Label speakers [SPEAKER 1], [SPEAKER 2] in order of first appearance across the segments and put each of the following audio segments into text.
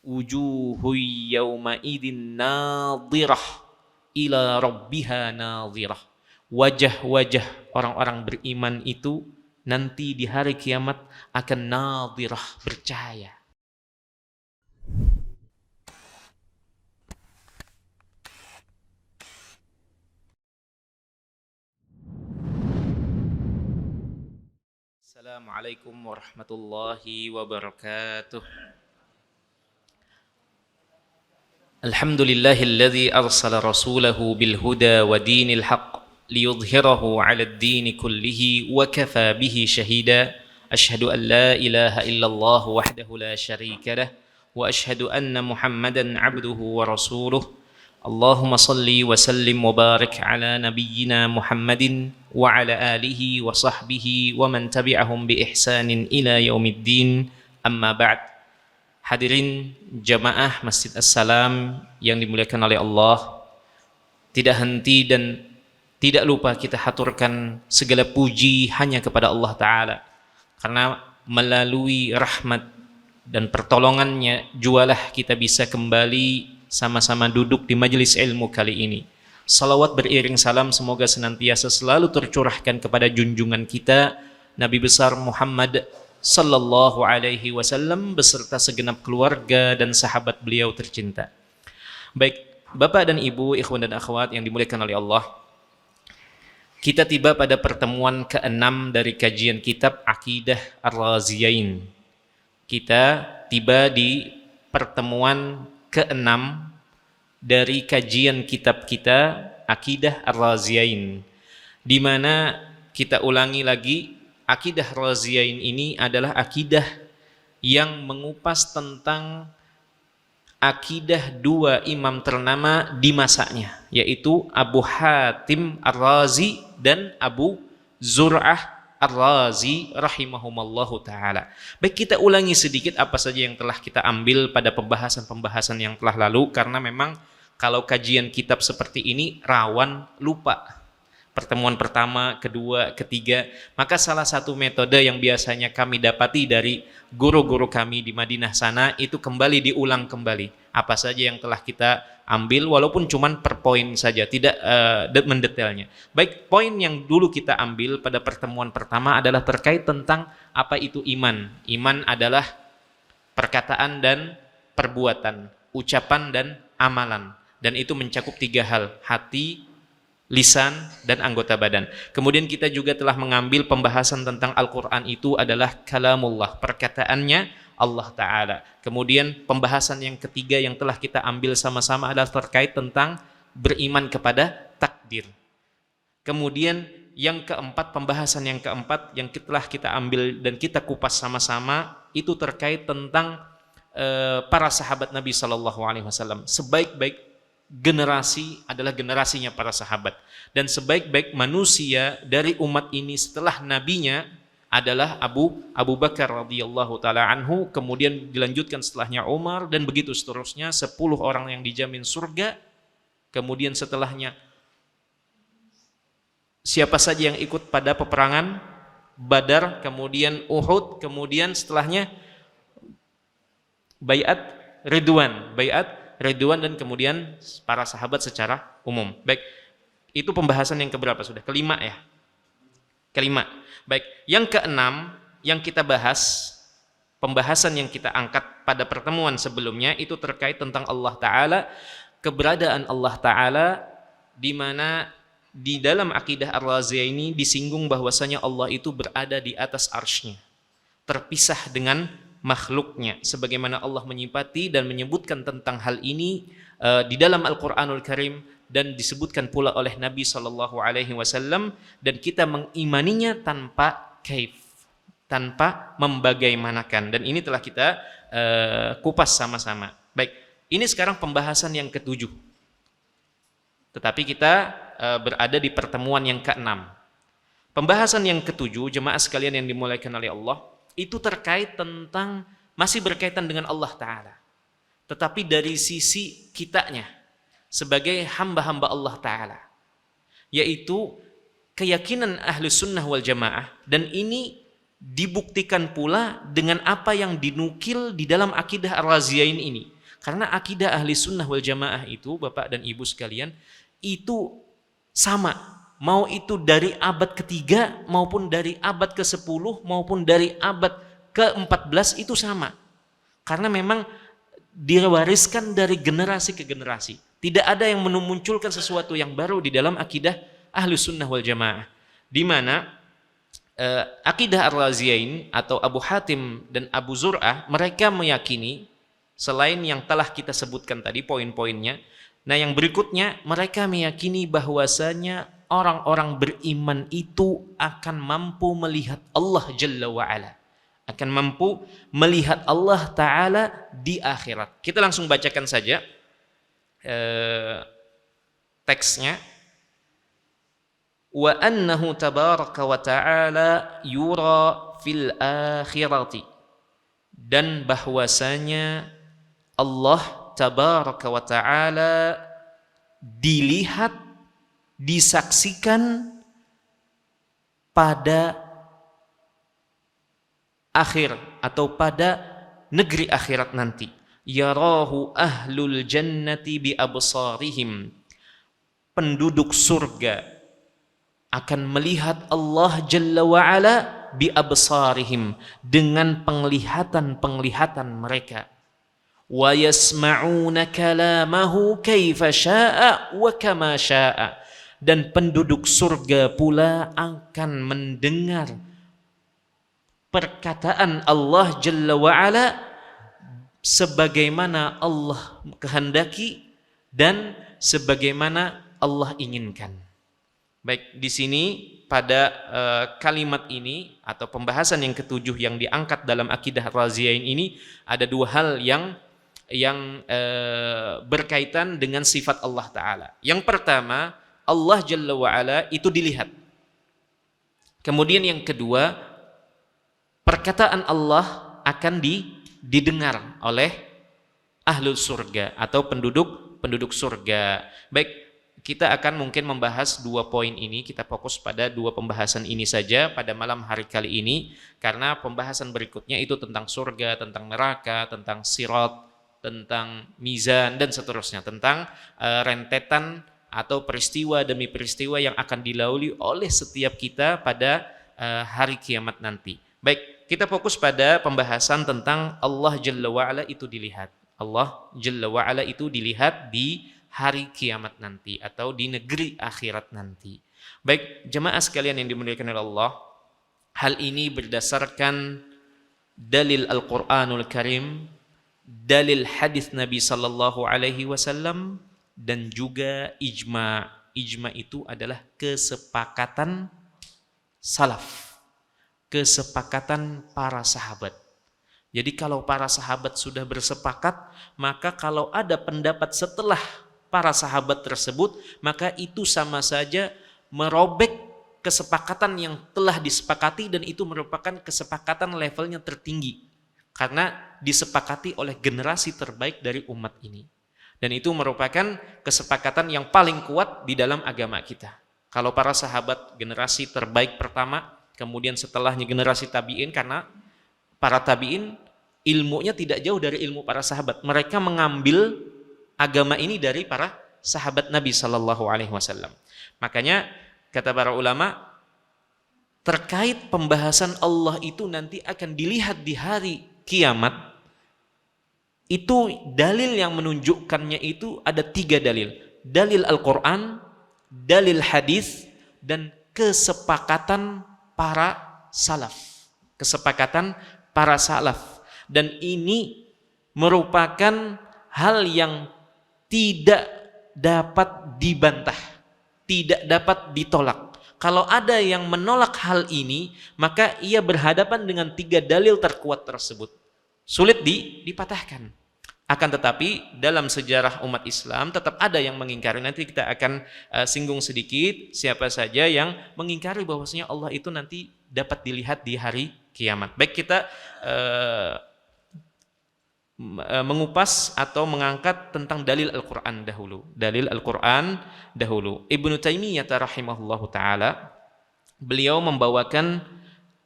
[SPEAKER 1] wujuhu yawma idin nadhirah ila rabbiha nadhirah. Wajah-wajah orang-orang beriman itu nanti di hari kiamat akan nadhirah, bercahaya. Assalamualaikum warahmatullahi wabarakatuh. Alhamdulillahilladzi arsala rasulahu bil huda wa dinil haqq liyudhhirahu 'alad dini kullihi wa kafa bihi shahida. Asyhadu an la ilaha illallah wahdahu la syarika lah wa asyhadu anna Muhammadan 'abduhu wa rasuluh. Allahumma salli wa sallim wa barik ala nabiyyina Muhammadin wa ala alihi wa sahbihi wa man tabi'ahum bi ihsanin ila yaumiddin. Amma ba'd. Hadirin jamaah Masjid As-Salam yang dimuliakan oleh Allah, tidak henti dan tidak lupa kita haturkan segala puji hanya kepada Allah Ta'ala, karena melalui rahmat dan pertolongannya jualah kita bisa kembali sama-sama duduk di majelis ilmu kali ini. Salawat beriring salam semoga senantiasa selalu tercurahkan kepada junjungan kita Nabi besar Muhammad sallallahu alaihi wasallam beserta segenap keluarga dan sahabat beliau tercinta. Baik, Bapak dan Ibu, ikhwan dan akhwat yang dimuliakan oleh Allah, kita tiba pada pertemuan ke-6 dari kajian kitab Aqidah Ar-Raziyain. Kita tiba di pertemuan ke-6 dari kajian kitab kita Aqidah Ar-Raziyain, di mana kita ulangi lagi, Aqidah Ar-Raziyain ini adalah akidah yang mengupas tentang akidah dua imam ternama di masanya, yaitu Abu Hatim Ar-Razi dan Abu Zur'ah Ar-Razi rahimahumallahu ta'ala. Baik, kita ulangi sedikit apa saja yang telah kita ambil pada pembahasan-pembahasan yang telah lalu, karena memang kalau kajian kitab seperti ini rawan lupa. Pertemuan pertama, kedua, ketiga, maka salah satu metode yang biasanya kami dapati dari guru-guru kami di Madinah sana itu kembali diulang kembali apa saja yang telah kita ambil, walaupun cuman per poin saja, tidak mendetailnya. Baik, poin yang dulu kita ambil pada pertemuan pertama adalah terkait tentang apa itu iman. Iman adalah perkataan dan perbuatan, ucapan dan amalan, dan itu mencakup 3 hal: hati, lisan, dan anggota badan. Kemudian kita juga telah mengambil pembahasan tentang Al-Quran itu adalah kalamullah, perkataannya Allah Ta'ala. Kemudian pembahasan yang ketiga yang telah kita ambil sama-sama adalah terkait tentang beriman kepada takdir. Kemudian yang keempat, pembahasan yang keempat yang telah kita ambil dan kita kupas sama-sama itu terkait tentang para sahabat Nabi SAW. Sebaik-baik generasi adalah generasinya para sahabat, dan sebaik-baik manusia dari umat ini setelah nabinya adalah Abu Bakar radhiyallahu taala anhu, kemudian dilanjutkan setelahnya Umar, dan begitu seterusnya, 10 orang yang dijamin surga. Kemudian setelahnya siapa saja yang ikut pada peperangan Badar, kemudian Uhud, kemudian setelahnya Baiat Ridwan, dan kemudian para sahabat secara umum. Baik, itu pembahasan yang keberapa sudah? Kelima ya? Kelima. Baik, yang keenam yang kita bahas, pembahasan yang kita angkat pada pertemuan sebelumnya itu terkait tentang Allah Ta'ala, keberadaan Allah Ta'ala, di mana di dalam akidah Ar-Raziyain ini disinggung bahwasanya Allah itu berada di atas arsy-Nya, terpisah dengan makhluknya, sebagaimana Allah menyifati dan menyebutkan tentang hal ini di dalam Al-Quranul Karim, dan disebutkan pula oleh Nabi SAW, dan kita mengimaninya tanpa kaif, tanpa membagaimanakan, dan ini telah kita kupas sama-sama. Baik, ini sekarang pembahasan yang ke-7, tetapi kita berada di pertemuan yang ke-6. Pembahasan yang ke-7, jemaah sekalian yang dimuliakan oleh Allah, itu terkait tentang, masih berkaitan dengan Allah Ta'ala, tetapi dari sisi kitanya sebagai hamba-hamba Allah Ta'ala, yaitu keyakinan ahli sunnah wal jamaah, dan ini dibuktikan pula dengan apa yang dinukil di dalam akidah Ar-Raziyain ini. Karena akidah ahli sunnah wal jamaah itu, Bapak dan Ibu sekalian, itu sama. Mau itu dari abad ketiga, maupun dari abad ke-10, maupun dari abad ke-14, itu sama. Karena memang diwariskan dari generasi ke generasi. Tidak ada yang memunculkan sesuatu yang baru di dalam akidah ahli sunnah wal jamaah. Di mana akidah Ar-Raziyain atau Abu Hatim dan Abu Zur'ah, mereka meyakini selain yang telah kita sebutkan tadi poin-poinnya, nah yang berikutnya mereka meyakini bahwasanya orang-orang beriman itu akan mampu melihat Allah Jalla wa'ala, akan mampu melihat Allah Ta'ala di akhirat. Kita langsung bacakan saja teksnya. Wa annahu tabaraka wa ta'ala yura fil akhirati, dan bahwasanya Allah tabaraka wa ta'ala dilihat, disaksikan pada akhir atau pada negeri akhirat nanti. Yarahu ahlul jannati bi absarihim, penduduk surga akan melihat Allah Jalla wa'ala bi absarihim, dengan penglihatan-penglihatan mereka. Wa yasma'una kalamahu kaifa syaa wa kama syaa, dan penduduk surga pula akan mendengar perkataan Allah Jalla wa'ala sebagaimana Allah kehendaki dan sebagaimana Allah inginkan. Baik, di sini pada kalimat ini atau pembahasan yang ketujuh yang diangkat dalam akidah Raziyain ini ada dua hal yang berkaitan dengan sifat Allah Ta'ala. Yang pertama, Allah Jalla wa'ala itu dilihat. Kemudian yang kedua, perkataan Allah akan didengar oleh ahlul surga atau penduduk surga. Baik, kita akan mungkin membahas dua poin ini. Kita fokus pada dua pembahasan ini saja pada malam hari kali ini, karena pembahasan berikutnya itu tentang surga, tentang neraka, tentang sirat, tentang mizan, dan seterusnya, tentang rentetan atau peristiwa demi peristiwa yang akan dilalui oleh setiap kita pada hari kiamat nanti. Baik, kita fokus pada pembahasan tentang Allah Jalla wa'ala itu dilihat. Allah Jalla wa'ala itu dilihat di hari kiamat nanti atau di negeri akhirat nanti. Baik, jemaah sekalian yang dimuliakan oleh Allah, hal ini berdasarkan dalil Al-Qur'anul Karim, dalil hadis Nabi sallallahu alaihi wasallam, dan juga ijma. Ijma itu adalah kesepakatan salaf, kesepakatan para sahabat. Jadi kalau para sahabat sudah bersepakat, maka kalau ada pendapat setelah para sahabat tersebut, maka itu sama saja merobek kesepakatan yang telah disepakati, dan itu merupakan kesepakatan levelnya tertinggi karena disepakati oleh generasi terbaik dari umat ini. Dan itu merupakan kesepakatan yang paling kuat di dalam agama kita. Kalau para sahabat generasi terbaik pertama, kemudian setelahnya generasi tabi'in, karena para tabi'in ilmunya tidak jauh dari ilmu para sahabat. Mereka mengambil agama ini dari para sahabat Nabi sallallahu alaihi wasallam. Makanya kata para ulama, terkait pembahasan Allah itu nanti akan dilihat di hari kiamat, itu dalil yang menunjukkannya itu ada 3 dalil. Dalil Al-Quran, dalil hadis, dan kesepakatan para salaf. Kesepakatan para salaf. Dan ini merupakan hal yang tidak dapat dibantah, tidak dapat ditolak. Kalau ada yang menolak hal ini, maka ia berhadapan dengan 3 dalil terkuat tersebut. Sulit dipatahkan. Akan tetapi dalam sejarah umat Islam tetap ada yang mengingkari. Nanti kita akan singgung sedikit siapa saja yang mengingkari bahwasanya Allah itu nanti dapat dilihat di hari kiamat. Baik, kita mengupas atau mengangkat tentang dalil Al-Quran dahulu. Dalil Al-Quran dahulu. Ibnu Taimiyah rahimahullahu ta'ala, beliau membawakan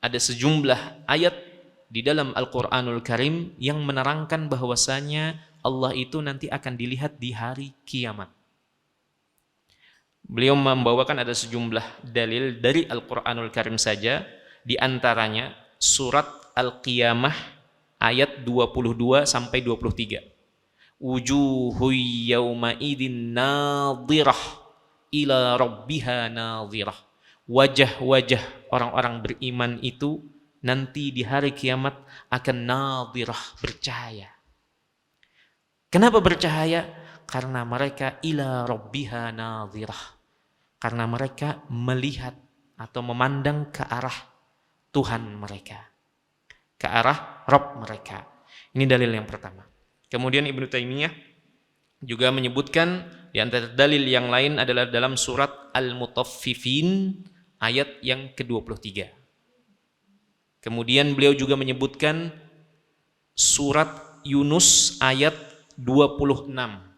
[SPEAKER 1] ada sejumlah ayat di dalam Al-Quranul Karim yang menerangkan bahwasanya Allah itu nanti akan dilihat di hari kiamat. Beliau membawakan ada sejumlah dalil dari Al-Qur'anul Karim saja, di antaranya surat Al-Qiyamah ayat 22 sampai 23. Wujuhu yawma idin nadhirah ila rabbiha nadhirah. Wajah-wajah orang-orang beriman itu nanti di hari kiamat akan nadhirah, bercahaya. Kenapa bercahaya? Karena mereka ila rabbiha nadhirah. Karena mereka melihat atau memandang ke arah Tuhan mereka, ke arah Rabb mereka. Ini dalil yang pertama. Kemudian Ibnu Taimiyah juga menyebutkan di antara dalil yang lain adalah dalam surat Al-Mutaffifin ayat yang ke-23. Kemudian beliau juga menyebutkan surat Yunus ayat 26.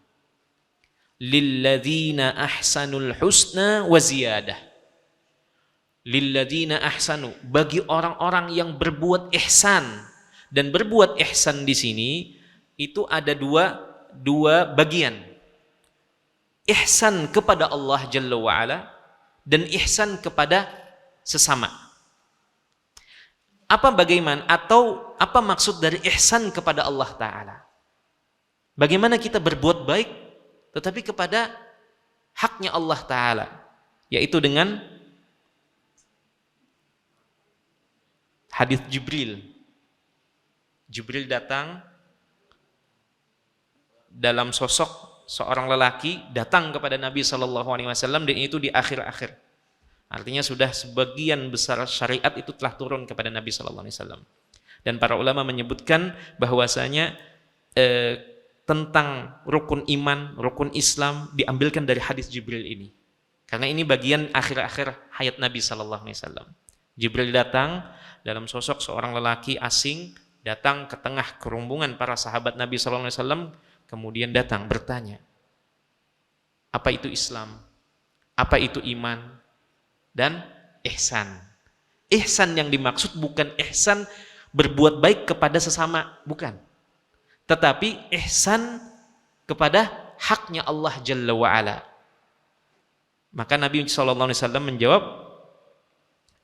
[SPEAKER 1] Lilladzina ahsanul husna wa ziyadah. Lilladzina ahsanu, bagi orang-orang yang berbuat ihsan. Dan berbuat ihsan di sini itu ada dua bagian. Ihsan kepada Allah Jalla wa Ala dan ihsan kepada sesama. Bagaimana atau apa maksud dari ihsan kepada Allah Ta'ala? Bagaimana kita berbuat baik tetapi kepada haknya Allah Ta'ala, yaitu dengan hadis Jibril. Jibril datang dalam sosok seorang lelaki, datang kepada Nabi SAW, dan itu di akhir-akhir. Artinya sudah sebagian besar syariat itu telah turun kepada Nabi SAW. Dan para ulama menyebutkan bahwasanya tentang rukun iman, rukun Islam diambilkan dari hadis Jibril ini. Karena ini bagian akhir-akhir hayat Nabi SAW. Jibril datang dalam sosok seorang lelaki asing, datang ke tengah kerumunan para sahabat Nabi SAW, kemudian datang bertanya, apa itu Islam? Apa itu iman? Dan ihsan. Ihsan yang dimaksud bukan ihsan berbuat baik kepada sesama, bukan. Tetapi ihsan kepada haknya Allah Jalla wa'ala. Maka Nabi SAW menjawab,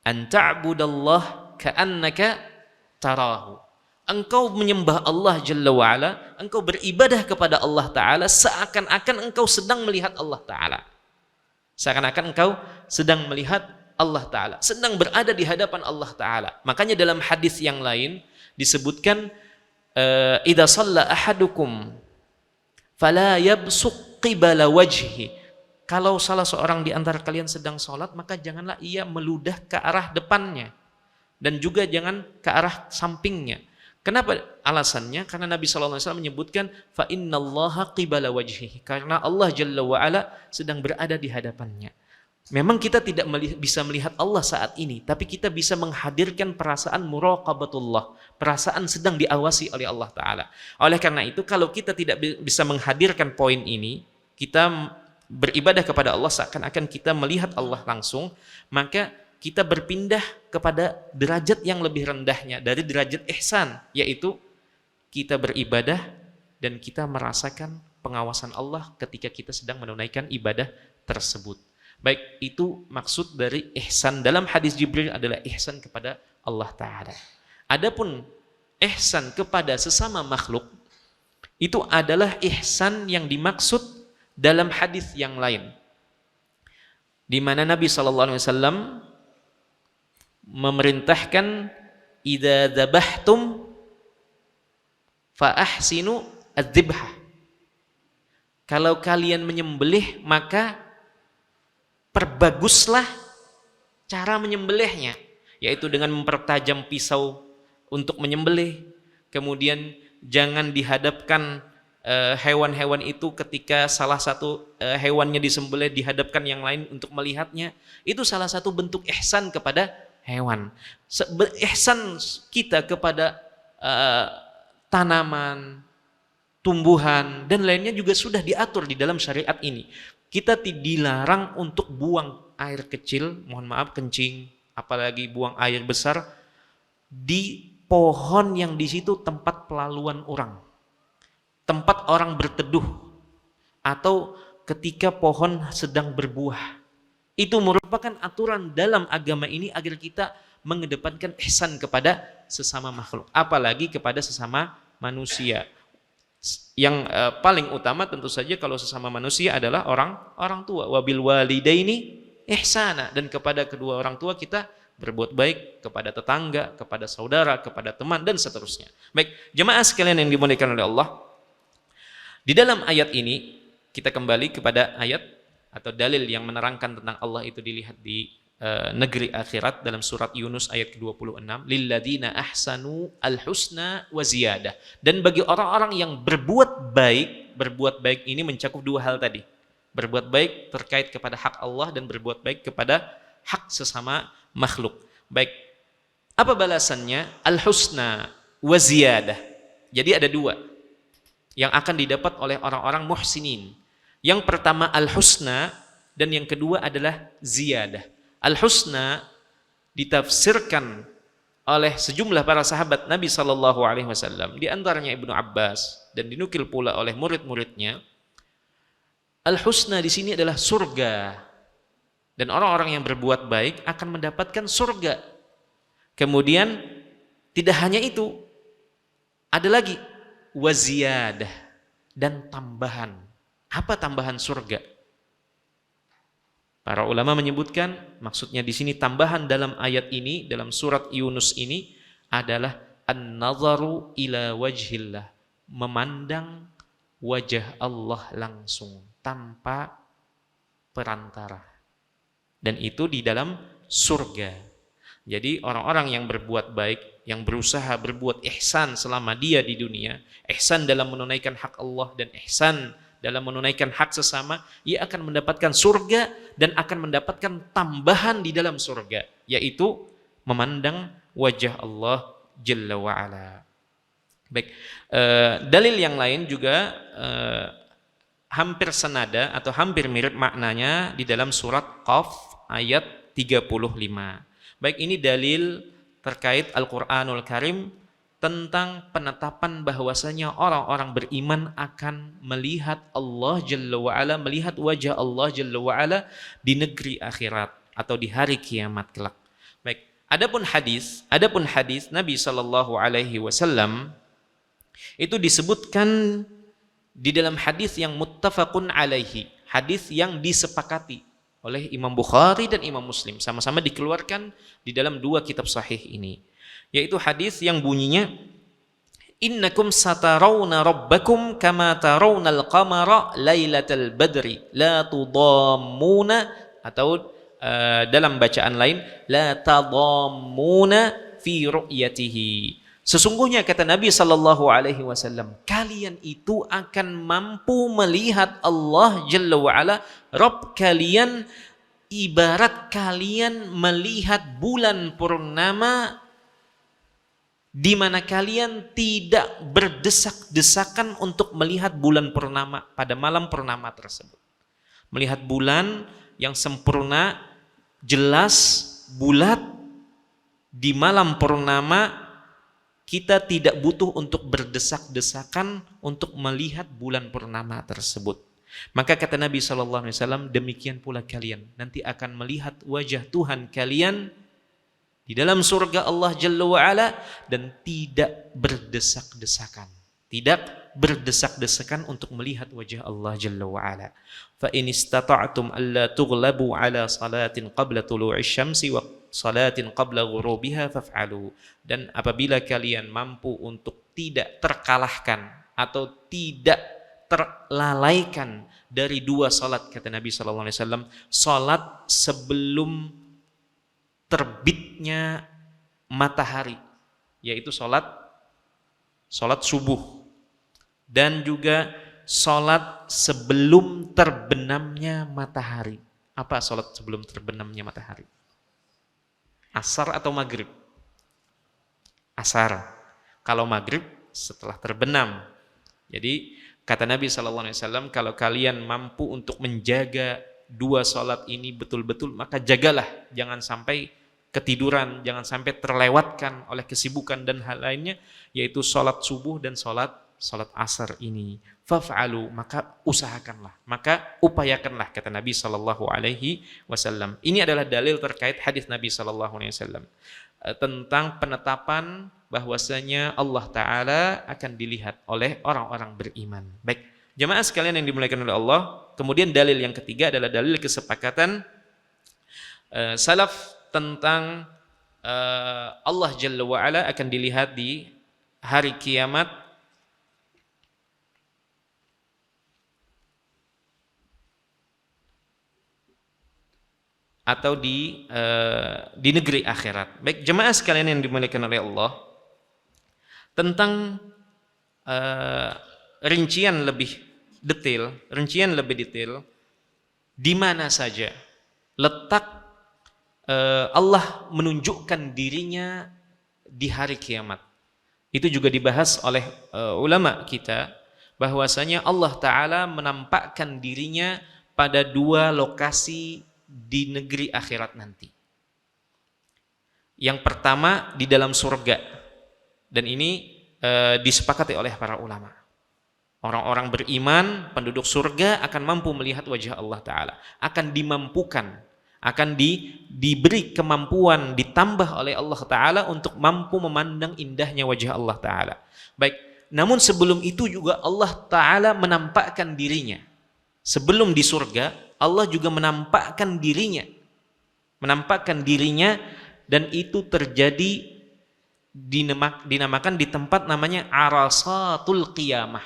[SPEAKER 1] anta'budallah ka'annaka tarahu. Engkau menyembah Allah Jalla wa'ala, engkau beribadah kepada Allah Ta'ala seakan-akan engkau sedang melihat Allah Ta'ala. Seakan-akan engkau sedang melihat Allah Ta'ala, sedang berada di hadapan Allah Ta'ala. Makanya dalam hadis yang lain disebutkan, idza shalla ahadukum fala yabsuq qibala wajhi. Kalau salah seorang di antara kalian sedang sholat, maka janganlah ia meludah ke arah depannya dan juga jangan ke arah sampingnya. Kenapa alasannya? Karena Nabi SAW menyebutkan fa innallaha qibala wajhihi, karena Allah Jalla wa Ala sedang berada di hadapannya. Memang kita tidak bisa melihat Allah saat ini, tapi kita bisa menghadirkan perasaan muraqabatullah, perasaan sedang diawasi oleh Allah Ta'ala. Oleh karena itu, kalau kita tidak bisa menghadirkan poin ini, kita beribadah kepada Allah seakan-akan kita melihat Allah langsung, maka kita berpindah kepada derajat yang lebih rendahnya dari derajat ihsan, yaitu kita beribadah dan kita merasakan pengawasan Allah ketika kita sedang menunaikan ibadah tersebut. Baik, itu maksud dari ihsan dalam hadis Jibril adalah ihsan kepada Allah Ta'ala. Adapun ihsan kepada sesama makhluk, itu adalah ihsan yang dimaksud dalam hadis yang lain, di mana Nabi SAW memerintahkan, idza dzabahtum fa ahsinu adzibhah. Kalau kalian menyembelih, maka perbaguslah cara menyembelihnya, yaitu dengan mempertajam pisau untuk menyembelih. Kemudian jangan dihadapkan hewan-hewan itu ketika salah satu hewannya disembelih, dihadapkan yang lain untuk melihatnya. Itu salah satu bentuk ihsan kepada hewan. Ihsan kita kepada tanaman, tumbuhan, dan lainnya juga sudah diatur di dalam syariat ini. Kita dilarang untuk buang air kecil, mohon maaf kencing, apalagi buang air besar di pohon yang di situ tempat pelaluan orang, tempat orang berteduh, atau ketika pohon sedang berbuah. Itu merupakan aturan dalam agama ini agar kita mengedepankan ihsan kepada sesama makhluk, apalagi kepada sesama manusia. Yang paling utama tentu saja kalau sesama manusia adalah orang tua. Wabil walidaini ihsana, dan kepada kedua orang tua kita berbuat baik, kepada tetangga, kepada saudara, kepada teman, dan seterusnya. Baik, jemaah sekalian yang dimuliakan oleh Allah, di dalam ayat ini kita kembali kepada ayat atau dalil yang menerangkan tentang Allah itu dilihat di negeri akhirat dalam surat Yunus ayat ke-26, lilladzina ahsanu alhusna wa ziyadah. Dan bagi orang-orang yang berbuat baik ini mencakup dua hal tadi. Berbuat baik terkait kepada hak Allah dan berbuat baik kepada hak sesama makhluk. Baik, apa balasannya? Al-husna wa ziyadah. Jadi ada dua yang akan didapat oleh orang-orang muhsinin. Yang pertama al-husna, dan yang kedua adalah ziyadah. Al-husna ditafsirkan oleh sejumlah para sahabat Nabi SAW, di antaranya Ibnu Abbas, dan dinukil pula oleh murid-muridnya. Al-husna di sini adalah surga, dan orang-orang yang berbuat baik akan mendapatkan surga. Kemudian tidak hanya itu, ada lagi waziyadah, dan tambahan. Apa tambahan surga? Para ulama menyebutkan maksudnya di sini tambahan dalam ayat ini, dalam surat Yunus ini adalah an-nazaru ila wajhillah, memandang wajah Allah langsung tanpa perantara. Dan itu di dalam surga. Jadi orang-orang yang berbuat baik, yang berusaha berbuat ihsan selama dia di dunia, ihsan dalam menunaikan hak Allah dan ihsan dalam menunaikan hak sesama, ia akan mendapatkan surga dan akan mendapatkan tambahan di dalam surga, yaitu memandang wajah Allah Jalla wa'ala. Baik, dalil yang lain juga hampir senada atau hampir mirip maknanya di dalam surat Qaf ayat 35. Baik, ini dalil terkait Al-Quranul Karim tentang penetapan bahwasanya orang-orang beriman akan melihat Allah Jalla wa'ala, melihat wajah Allah Jalla wa'ala di negeri akhirat atau di hari kiamat kelak. Baik, adapun hadis Nabi SAW itu disebutkan di dalam hadis yang muttafaqun alaihi, hadis yang disepakati oleh Imam Bukhari dan Imam Muslim, sama-sama dikeluarkan di dalam dua kitab sahih ini, yaitu hadis yang bunyinya innakum satarawna rabbakum kama tarawnal qamara lailatal badri la tudammuna, atau dalam bacaan lain la tadammuna fi ru'yatihi. Sesungguhnya kata Nabi SAW, kalian itu akan mampu melihat Allah Jalla wa'ala, Rabb kalian, ibarat kalian melihat bulan purnama, di mana kalian tidak berdesak-desakan untuk melihat bulan purnama pada malam purnama tersebut. Melihat bulan yang sempurna, jelas, bulat di malam purnama, kita tidak butuh untuk berdesak-desakan untuk melihat bulan purnama tersebut. Maka kata Nabi SAW, demikian pula kalian nanti akan melihat wajah Tuhan kalian di dalam surga Allah Jalla wa'ala, dan tidak berdesak-desakan. Tidak berdesak-desakan untuk melihat wajah Allah Jalla wa'ala. Fa in istata'tum alla tughlabu ala salatin qabla tulu'i syamsi wa salatin qabla ghurubiha faf'alu. Dan apabila kalian mampu untuk tidak terkalahkan atau tidak terlalaikan dari dua salat, kata Nabi SAW, salat sebelum terbitnya matahari, yaitu salat subuh, dan juga salat sebelum terbenamnya matahari. Apa salat sebelum terbenamnya matahari? Asar atau maghrib? Asar. Kalau maghrib setelah terbenam. Jadi kata Nabi SAW, kalau kalian mampu untuk menjaga dua salat ini betul-betul, maka jagalah, jangan sampai ketiduran, jangan sampai terlewatkan oleh kesibukan dan hal lainnya, yaitu salat subuh dan salat salat asar ini, faf'alu, maka usahakanlah, maka upayakanlah, kata Nabi sallallahu alaihi wasallam. Ini adalah dalil terkait hadis Nabi sallallahu alaihi wasallam tentang penetapan bahwasanya Allah taala akan dilihat oleh orang-orang beriman. Baik, jemaah sekalian yang dimuliakan oleh Allah, kemudian dalil yang ketiga adalah dalil kesepakatan salaf tentang Allah Jalla wa'ala akan dilihat di hari kiamat atau di negeri akhirat. Baik, jemaah sekalian yang dimuliakan oleh Allah, tentang rincian lebih detail di mana saja letak Allah menunjukkan dirinya di hari kiamat. Itu juga dibahas oleh ulama kita, bahwasanya Allah Ta'ala menampakkan dirinya pada dua lokasi di negeri akhirat nanti. Yang pertama di dalam surga, dan ini disepakati oleh para ulama. Orang-orang beriman, penduduk surga akan mampu melihat wajah Allah Ta'ala, akan dimampukan, akan diberi kemampuan, ditambah oleh Allah Ta'ala untuk mampu memandang indahnya wajah Allah Ta'ala. Baik, namun sebelum itu juga Allah Ta'ala menampakkan dirinya. Sebelum di surga, Allah juga menampakkan dirinya, dan itu terjadi dinamakan di tempat namanya Arasatul Qiyamah.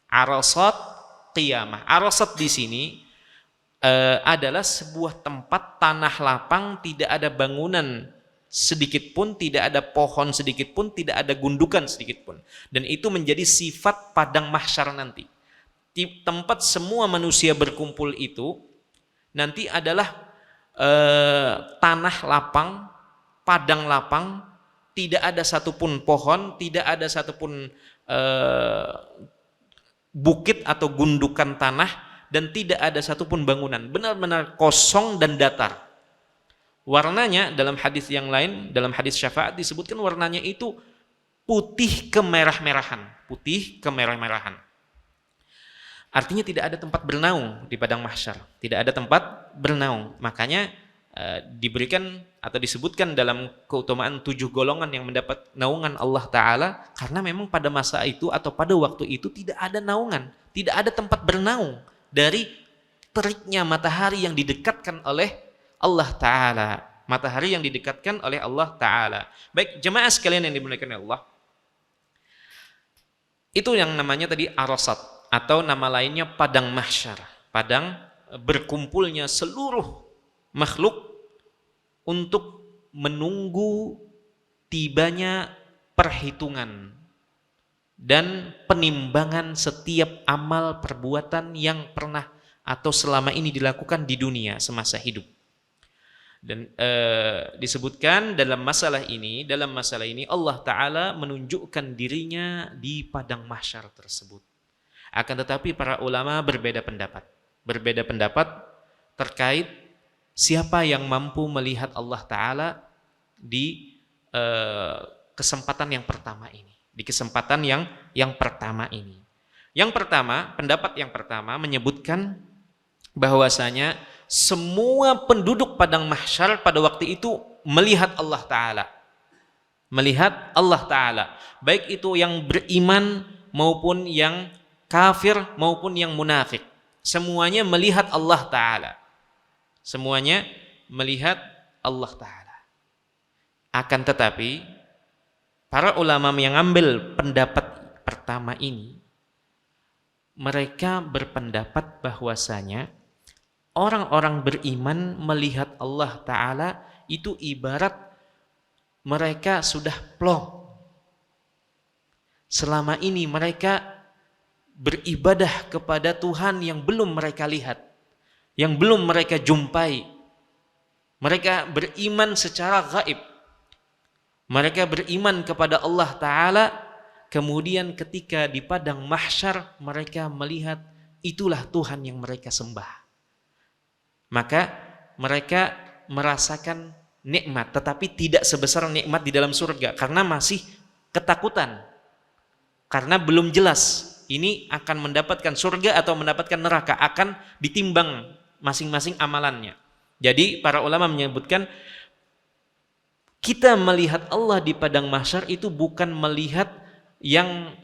[SPEAKER 1] Arasat Qiyamah. Arasat di sini adalah sebuah tempat tanah lapang, tidak ada bangunan sedikit pun, tidak ada pohon sedikit pun, tidak ada gundukan sedikit pun. Dan itu menjadi sifat padang mahsyar nanti. Tempat semua manusia berkumpul itu nanti adalah tanah lapang, padang lapang, tidak ada satupun pohon, tidak ada satupun bukit atau gundukan tanah, dan tidak ada satupun bangunan, benar-benar kosong dan datar. Warnanya dalam hadis yang lain, dalam hadis syafaat disebutkan warnanya itu putih kemerah-merahan, Artinya tidak ada tempat bernaung di padang mahsyar, tidak ada tempat bernaung. Makanya diberikan atau disebutkan dalam keutamaan 7 golongan yang mendapat naungan Allah Ta'ala, karena memang pada masa itu atau pada waktu itu tidak ada naungan, tidak ada tempat bernaung dari teriknya matahari yang didekatkan oleh Allah Ta'ala. Matahari yang didekatkan oleh Allah Ta'ala. Baik, jemaah sekalian yang dimuliakan oleh Allah, itu yang namanya tadi Arasat, atau nama lainnya padang mahsyar, padang berkumpulnya seluruh makhluk untuk menunggu tibanya perhitungan dan penimbangan setiap amal perbuatan yang pernah atau selama ini dilakukan di dunia semasa hidup. Dan disebutkan dalam masalah ini Allah Ta'ala menunjukkan dirinya di padang mahsyar tersebut. Akan tetapi para ulama berbeda pendapat terkait siapa yang mampu melihat Allah Ta'ala di kesempatan yang pertama ini. Di kesempatan yang pertama ini. Pendapat yang pertama menyebutkan bahwasanya semua penduduk padang mahsyar pada waktu itu melihat Allah Ta'ala. Melihat Allah Ta'ala. Baik itu yang beriman maupun yang kafir maupun yang munafik. Semuanya melihat Allah Ta'ala. Semuanya melihat Allah Ta'ala. Akan tetapi para ulama yang ambil pendapat pertama ini, mereka berpendapat bahwasanya orang-orang beriman melihat Allah Ta'ala itu ibarat mereka sudah plong. Selama ini mereka beribadah kepada Tuhan yang belum mereka lihat, yang belum mereka jumpai. Mereka beriman secara gaib. Mereka beriman kepada Allah Ta'ala, kemudian ketika di padang mahsyar mereka melihat itulah Tuhan yang mereka sembah. Maka mereka merasakan nikmat, tetapi tidak sebesar nikmat di dalam surga, karena masih ketakutan. Karena belum jelas ini akan mendapatkan surga atau mendapatkan neraka, akan ditimbang masing-masing amalannya. Jadi para ulama menyebutkan kita melihat Allah di padang mahsyar itu bukan melihat yang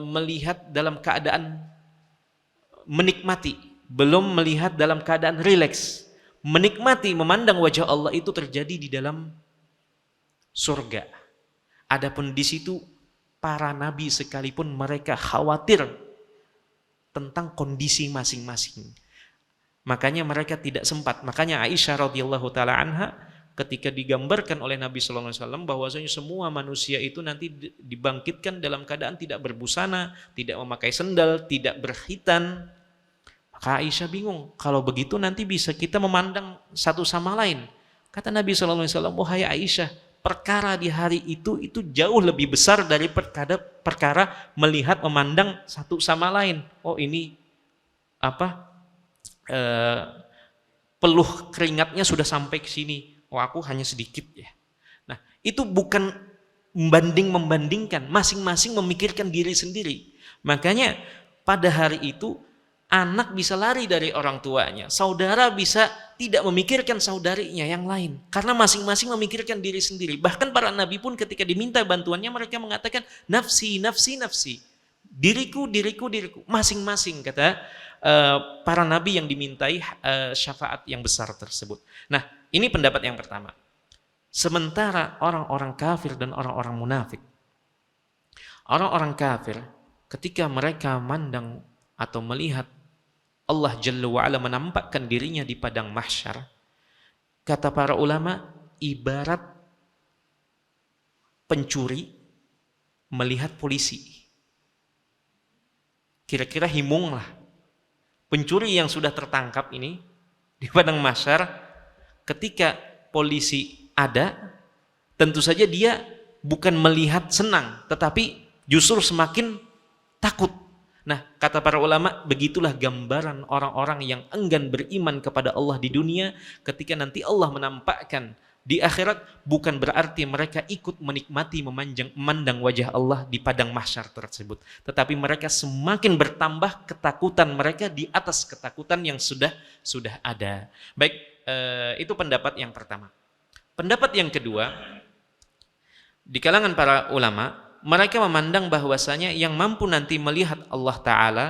[SPEAKER 1] melihat dalam keadaan menikmati, belum melihat dalam keadaan rileks. Menikmati, memandang wajah Allah itu terjadi di dalam surga. Adapun di situ para nabi sekalipun mereka khawatir tentang kondisi masing-masing. Makanya mereka tidak sempat. Makanya Aisyah radhiyallahu taala anha ketika digambarkan oleh Nabi sallallahu alaihi wasallam bahwasanya semua manusia itu nanti dibangkitkan dalam keadaan tidak berbusana, tidak memakai sendal, tidak berkhitan. Maka Aisyah bingung, kalau begitu nanti bisa kita memandang satu sama lain. Kata Nabi sallallahu alaihi wasallam, "Wahai Aisyah, perkara di hari itu jauh lebih besar dari perkara melihat memandang satu sama lain. Oh ini peluh keringatnya sudah sampai ke sini. Oh aku hanya sedikit ya." Nah itu bukan membandingkan, masing-masing memikirkan diri sendiri. Makanya pada hari itu anak bisa lari dari orang tuanya, saudara bisa tidak memikirkan saudarinya yang lain, karena masing-masing memikirkan diri sendiri. Bahkan para nabi pun ketika diminta bantuannya mereka mengatakan nafsi, nafsi, nafsi, diriku, diriku, diriku, masing-masing kata para nabi yang dimintai syafaat yang besar tersebut. Nah ini pendapat yang pertama. Sementara orang-orang kafir dan orang-orang munafik, orang-orang kafir ketika mereka mandang atau melihat Allah Jalla wa'ala menampakkan dirinya di padang mahsyar, kata para ulama, ibarat pencuri melihat polisi. Kira-kira himung lah. Pencuri yang sudah tertangkap ini di padang mahsyar, ketika polisi ada, tentu saja dia bukan melihat senang, tetapi justru semakin takut. Nah, kata para ulama, begitulah gambaran orang-orang yang enggan beriman kepada Allah di dunia, ketika nanti Allah menampakkan di akhirat, bukan berarti mereka ikut menikmati memandang wajah Allah di padang mahsyar tersebut, tetapi mereka semakin bertambah ketakutan mereka di atas ketakutan yang sudah ada. Baik, itu pendapat yang pertama. Pendapat yang kedua, di kalangan para ulama, mereka memandang bahwasanya yang mampu nanti melihat Allah Ta'ala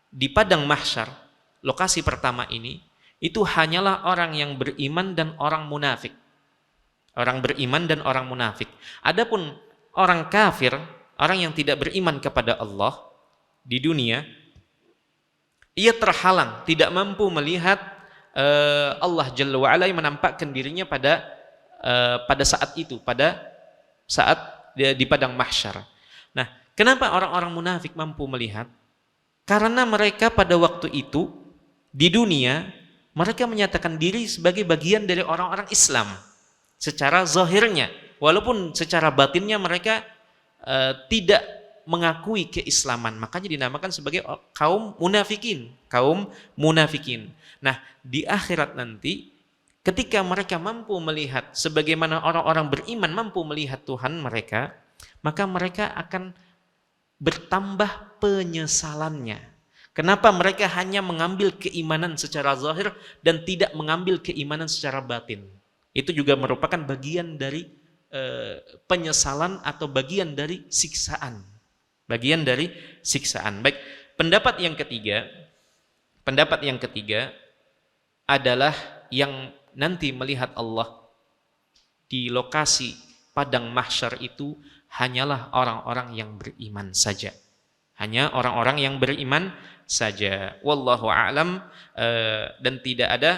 [SPEAKER 1] di padang mahsyar, lokasi pertama ini, itu hanyalah orang yang beriman dan orang munafik. Orang beriman dan orang munafik. Adapun orang kafir, orang yang tidak beriman kepada Allah di dunia, ia terhalang, tidak mampu melihat Allah Jalla wa'ala yang menampakkan dirinya pada saat itu, pada saat di padang mahsyar. Nah, kenapa orang-orang munafik mampu melihat? Karena mereka pada waktu itu di dunia mereka menyatakan diri sebagai bagian dari orang-orang Islam secara zahirnya, walaupun secara batinnya mereka tidak mengakui keislaman. Makanya dinamakan sebagai kaum munafikin, kaum munafikin. Nah, di akhirat nanti ketika mereka mampu melihat sebagaimana orang-orang beriman mampu melihat Tuhan mereka, maka mereka akan bertambah penyesalannya. Kenapa mereka hanya mengambil keimanan secara zahir dan tidak mengambil keimanan secara batin? Itu juga merupakan bagian dari penyesalan atau bagian dari siksaan. Bagian dari siksaan. Baik, pendapat yang ketiga adalah yang nanti melihat Allah di lokasi padang mahsyar itu hanyalah orang-orang yang beriman saja. Hanya orang-orang yang beriman saja. Wallahu a'lam, dan tidak ada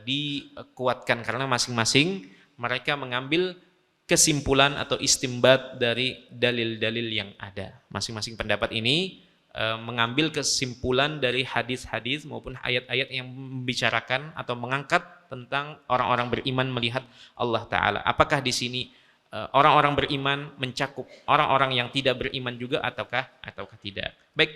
[SPEAKER 1] dikuatkan karena masing-masing mereka mengambil kesimpulan atau istimbat dari dalil-dalil yang ada. Masing-masing pendapat ini mengambil kesimpulan dari hadis-hadis maupun ayat-ayat yang membicarakan atau mengangkat tentang orang-orang beriman melihat Allah Ta'ala. Apakah di sini orang-orang beriman mencakup orang-orang yang tidak beriman juga ataukah tidak? Baik,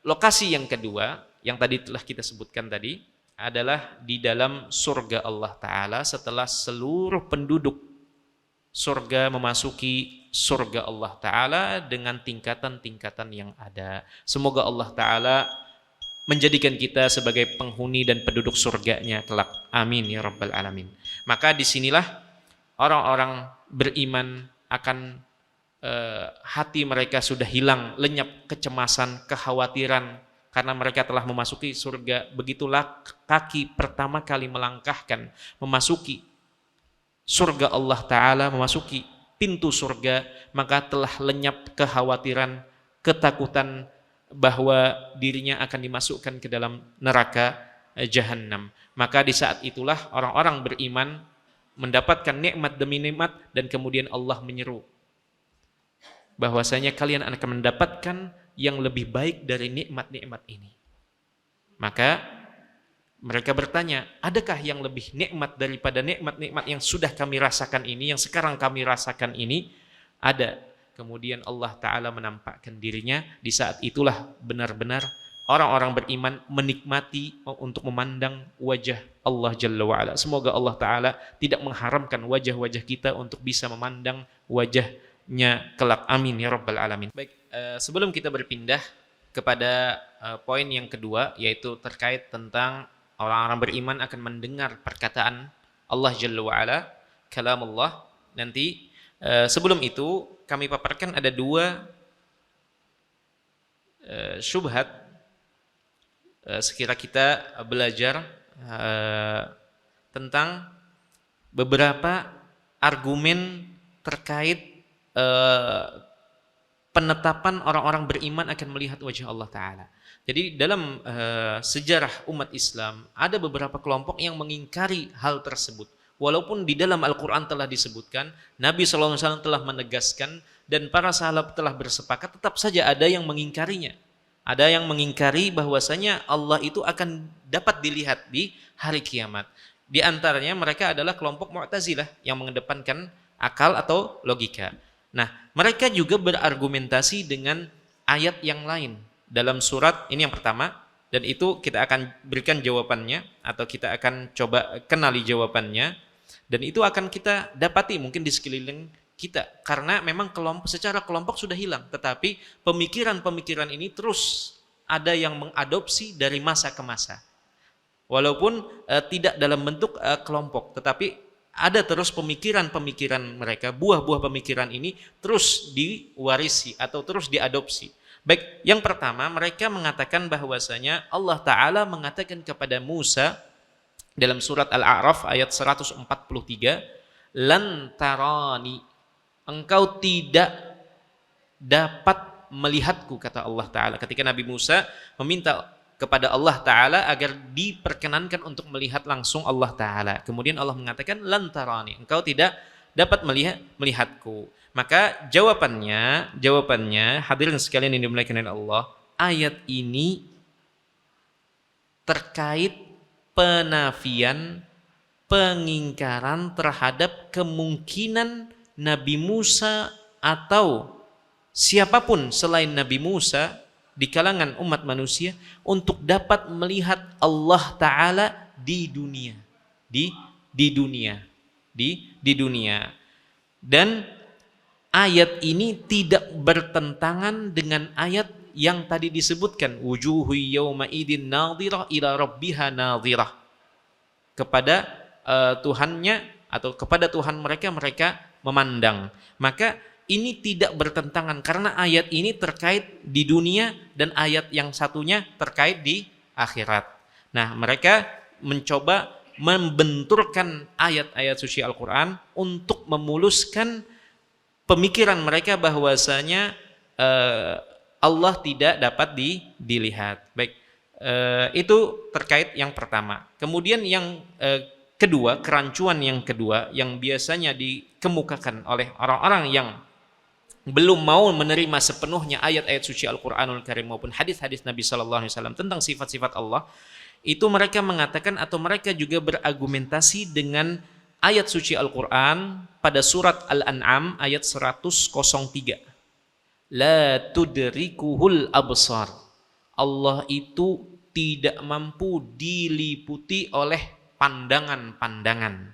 [SPEAKER 1] lokasi yang kedua yang tadi telah kita sebutkan tadi adalah di dalam surga Allah Ta'ala setelah seluruh penduduk surga, memasuki surga Allah Ta'ala dengan tingkatan-tingkatan yang ada. Semoga Allah Ta'ala menjadikan kita sebagai penghuni dan penduduk surganya kelak. Amin ya rabbal alamin. Maka disinilah orang-orang beriman akan hati mereka sudah hilang, lenyap kecemasan, kekhawatiran, karena mereka telah memasuki surga. Begitulah kaki pertama kali melangkahkan memasuki surga Allah Ta'ala, memasuki pintu surga, maka telah lenyap kekhawatiran, ketakutan bahwa dirinya akan dimasukkan ke dalam neraka Jahannam. Maka di saat itulah orang-orang beriman mendapatkan nikmat demi nikmat, dan kemudian Allah menyeru bahwasanya kalian akan mendapatkan yang lebih baik dari nikmat-nikmat ini. Maka mereka bertanya, adakah yang lebih nikmat daripada nikmat-nikmat yang sudah kami rasakan ini, yang sekarang kami rasakan ini? Ada. Kemudian Allah Ta'ala menampakkan dirinya. Di saat itulah benar-benar orang-orang beriman menikmati untuk memandang wajah Allah Jalla wa'ala. Semoga Allah Ta'ala tidak mengharamkan wajah-wajah kita untuk bisa memandang wajahnya kelak. Amin ya rabbal alamin. Baik, sebelum kita berpindah kepada poin yang kedua, yaitu terkait tentang orang-orang beriman akan mendengar perkataan Allah Jalla wa'ala, kalam Allah. Nanti sebelum itu kami paparkan ada dua syubhat sekira kita belajar tentang beberapa argumen terkait penetapan orang-orang beriman akan melihat wajah Allah Ta'ala. Jadi dalam sejarah umat Islam ada beberapa kelompok yang mengingkari hal tersebut. Walaupun di dalam Al-Quran telah disebutkan, Nabi SAW telah menegaskan, dan para sahabat telah bersepakat, tetap saja ada yang mengingkarinya. Ada yang mengingkari bahwasanya Allah itu akan dapat dilihat di hari kiamat. Di antaranya mereka adalah kelompok Mu'tazilah yang mengedepankan akal atau logika. Nah, mereka juga berargumentasi dengan ayat yang lain. Dalam surat, ini yang pertama, dan itu kita akan berikan jawabannya, atau kita akan coba kenali jawabannya. Dan itu akan kita dapati mungkin di sekeliling kita. Karena memang secara kelompok sudah hilang. Tetapi pemikiran-pemikiran ini terus ada yang mengadopsi dari masa ke masa. Walaupun tidak dalam bentuk kelompok. Tetapi ada terus pemikiran-pemikiran mereka. Buah-buah pemikiran ini terus diwarisi atau terus diadopsi. Baik, yang pertama mereka mengatakan bahwasanya Allah Ta'ala mengatakan kepada Musa dalam surat Al-A'raf ayat 143, lan tarani, engkau tidak dapat melihatku, kata Allah Ta'ala. Ketika Nabi Musa meminta kepada Allah Ta'ala agar diperkenankan untuk melihat langsung Allah Ta'ala. Kemudian Allah mengatakan, lan tarani, engkau tidak dapat melihatku. Maka jawabannya hadirin sekalian yang dimuliakan oleh Allah, ayat ini terkait penafian, pengingkaran terhadap kemungkinan Nabi Musa atau siapapun selain Nabi Musa di kalangan umat manusia untuk dapat melihat Allah Ta'ala di dunia. Di dunia. Dan ayat ini tidak bertentangan dengan ayat yang tadi disebutkan, wujuhu yawma idin nadhirah ila rabbiha nadhirah, kepada Tuhannya atau kepada Tuhan mereka memandang. Maka ini tidak bertentangan karena ayat ini terkait di dunia dan ayat yang satunya terkait di akhirat. Nah, mereka mencoba membenturkan ayat-ayat suci Al-Quran untuk memuluskan pemikiran mereka bahwasanya Allah tidak dapat dilihat. Baik, itu terkait yang pertama. Kemudian yang kedua, kerancuan yang kedua yang biasanya dikemukakan oleh orang-orang yang belum mau menerima sepenuhnya ayat-ayat suci Al-Quranul Karim maupun hadis-hadis Nabi SAW tentang sifat-sifat Allah, itu mereka mengatakan atau mereka juga berargumentasi dengan ayat suci Al-Quran pada surat Al-An'am ayat 103. La tudrikuhul absar. Allah itu tidak mampu diliputi oleh pandangan-pandangan.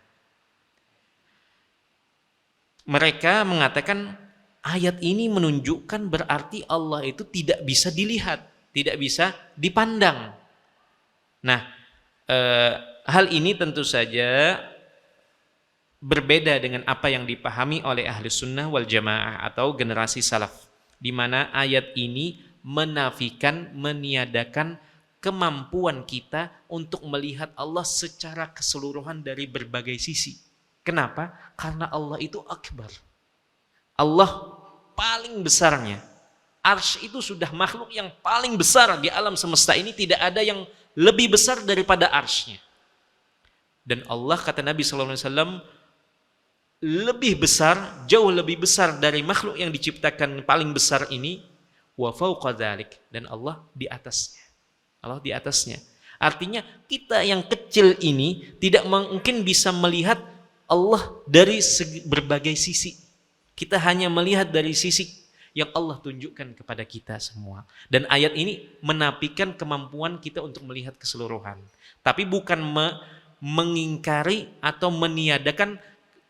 [SPEAKER 1] Mereka mengatakan ayat ini menunjukkan berarti Allah itu tidak bisa dilihat, tidak bisa dipandang. Nah, hal ini tentu saja berbeda dengan apa yang dipahami oleh ahli sunnah wal jamaah atau generasi salaf, di mana ayat ini menafikan, meniadakan kemampuan kita untuk melihat Allah secara keseluruhan dari berbagai sisi. Kenapa? Karena Allah itu akbar. Allah paling besarnya. Arsy itu sudah makhluk yang paling besar di alam semesta ini, tidak ada yang lebih besar daripada arsy-nya. Dan Allah, kata Nabi SAW, lebih besar, jauh lebih besar dari makhluk yang diciptakan paling besar ini, wa fawqa dzalik, dan Allah di atasnya. Allah di atasnya. Artinya kita yang kecil ini tidak mungkin bisa melihat Allah dari berbagai sisi. Kita hanya melihat dari sisi yang Allah tunjukkan kepada kita semua. Dan ayat ini menafikan kemampuan kita untuk melihat keseluruhan. Tapi bukan mengingkari atau meniadakan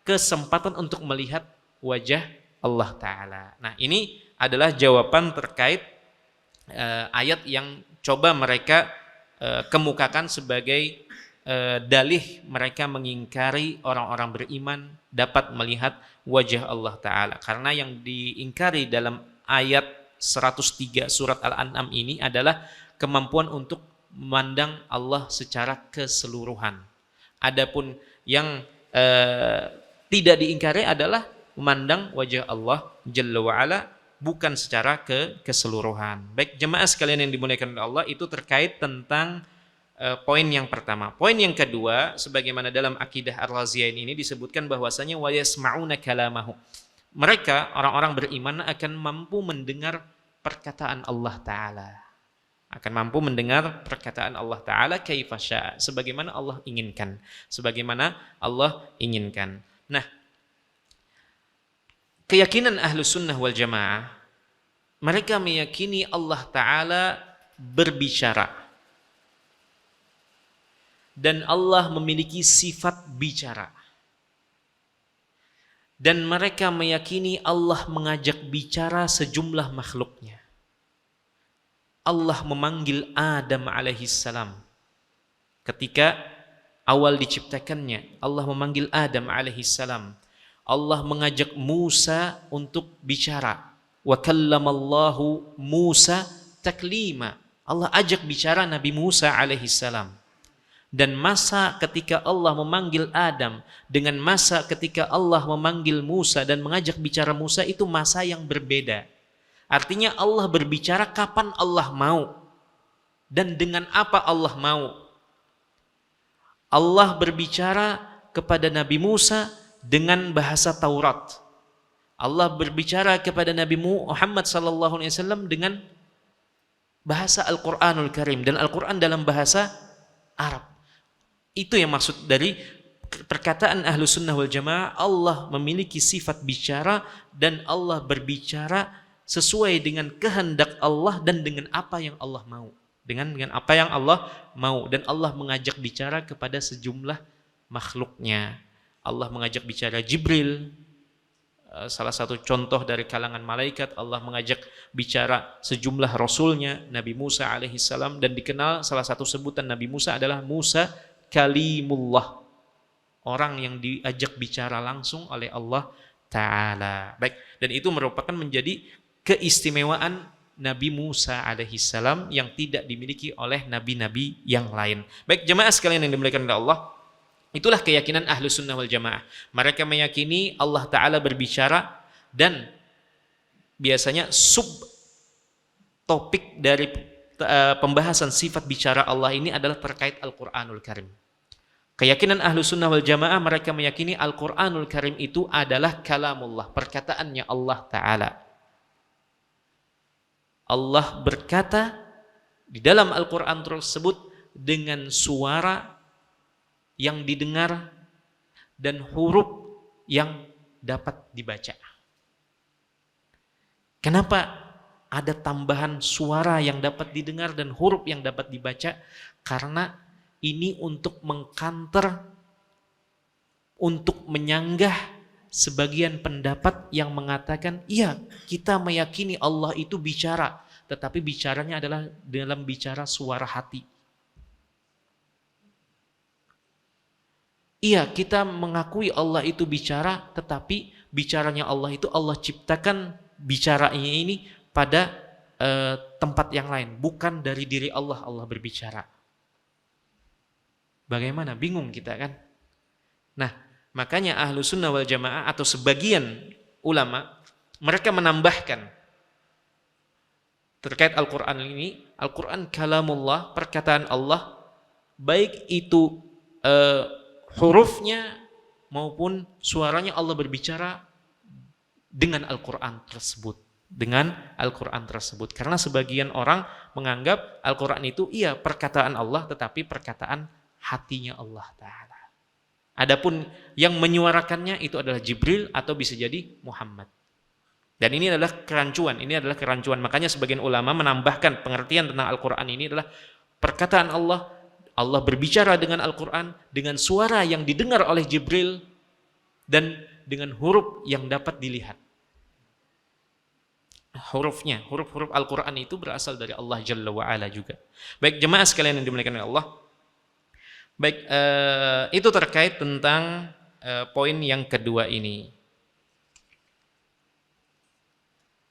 [SPEAKER 1] kesempatan untuk melihat wajah Allah Ta'ala. Nah, ini adalah jawaban terkait ayat yang coba mereka kemukakan sebagai dalih mereka mengingkari orang-orang beriman dapat melihat wajah Allah Ta'ala. Karena yang diingkari dalam ayat 103 surat Al-An'am ini adalah kemampuan untuk memandang Allah secara keseluruhan. Adapun yang tidak diingkari adalah memandang wajah Allah Jalla wa'ala bukan secara keseluruhan. Baik jemaah sekalian yang dimuliakan oleh Allah, itu terkait tentang poin yang pertama. Poin yang kedua, sebagaimana dalam akidah Ar-Raziyain ini disebutkan bahwasanya wa yasma'una kalamahu. Mereka orang-orang beriman akan mampu mendengar perkataan Allah Ta'ala. Akan mampu mendengar perkataan Allah Ta'ala kaifa syaa, sebagaimana Allah inginkan. Sebagaimana Allah inginkan. Nah, keyakinan Ahlus Sunnah wal Jamaah, mereka meyakini Allah Ta'ala berbicara. Dan Allah memiliki sifat bicara. Dan mereka meyakini Allah mengajak bicara sejumlah makhluknya. Allah memanggil Adam alaihissalam. Ketika awal diciptakannya, Allah memanggil Adam alaihissalam. Allah mengajak Musa untuk bicara. Wa kallamallahu Musa taklima. Allah ajak bicara Nabi Musa alaihissalam. Dan masa ketika Allah memanggil Adam dengan masa ketika Allah memanggil Musa dan mengajak bicara Musa itu masa yang berbeda. Artinya Allah berbicara kapan Allah mau dan dengan apa Allah mau. Allah berbicara kepada Nabi Musa dengan bahasa Taurat. Allah berbicara kepada Nabi Muhammad SAW dengan bahasa Al-Quranul Karim, dan Al-Quran dalam bahasa Arab. Itu yang maksud dari perkataan Ahlus Sunnah wal Jamaah, Allah memiliki sifat bicara dan Allah berbicara sesuai dengan kehendak Allah dan dengan apa yang Allah mau. Dengan apa yang Allah mau, dan Allah mengajak bicara kepada sejumlah makhluknya. Allah mengajak bicara Jibril, salah satu contoh dari kalangan malaikat. Allah mengajak bicara sejumlah rasulnya, Nabi Musa alaihissalam, dan dikenal salah satu sebutan Nabi Musa adalah Musa Kalimullah, orang yang diajak bicara langsung oleh Allah Ta'ala. Baik, dan itu merupakan menjadi keistimewaan Nabi Musa alaihissalam yang tidak dimiliki oleh nabi-nabi yang lain. Baik jemaah sekalian yang dimuliakan oleh Allah, itulah keyakinan Ahlus Sunnah wal Jamaah. Mereka meyakini Allah Ta'ala berbicara, dan biasanya subtopik dari pembahasan sifat bicara Allah ini adalah terkait Al-Quranul Karim. Keyakinan Ahlus Sunnah wal Jamaah, mereka meyakini Al-Quranul Karim itu adalah kalamullah, perkataannya Allah Ta'ala. Allah berkata di dalam Al-Quran tersebut dengan suara yang didengar dan huruf yang dapat dibaca. Kenapa ada tambahan suara yang dapat didengar dan huruf yang dapat dibaca? Karena ini untuk mengkanter, untuk menyanggah sebagian pendapat yang mengatakan, iya, kita meyakini Allah itu bicara, tetapi bicaranya adalah dalam bicara suara hati. Iya, kita mengakui Allah itu bicara, tetapi bicaranya Allah itu Allah ciptakan bicaranya ini pada tempat yang lain, bukan dari diri Allah berbicara. Bagaimana? Bingung kita kan? Nah, makanya ahlu sunnah wal jamaah atau sebagian ulama, mereka menambahkan terkait Al-Quran ini, Al-Quran kalamullah, perkataan Allah, baik itu hurufnya maupun suaranya Allah berbicara dengan Al-Quran tersebut. Karena sebagian orang menganggap Al-Quran itu iya perkataan Allah, tetapi perkataan hatinya Allah Ta'ala. Adapun yang menyuarakannya itu adalah Jibril atau bisa jadi Muhammad. Dan ini adalah kerancuan. Makanya sebagian ulama menambahkan pengertian tentang Al-Quran ini adalah perkataan Allah. Allah berbicara dengan Al-Quran dengan suara yang didengar oleh Jibril dan dengan huruf yang dapat dilihat. Huruf Al-Quran itu berasal dari Allah Jalla wa'ala juga. Baik jemaah sekalian yang dimuliakan oleh Allah. Baik, itu terkait tentang poin yang kedua ini.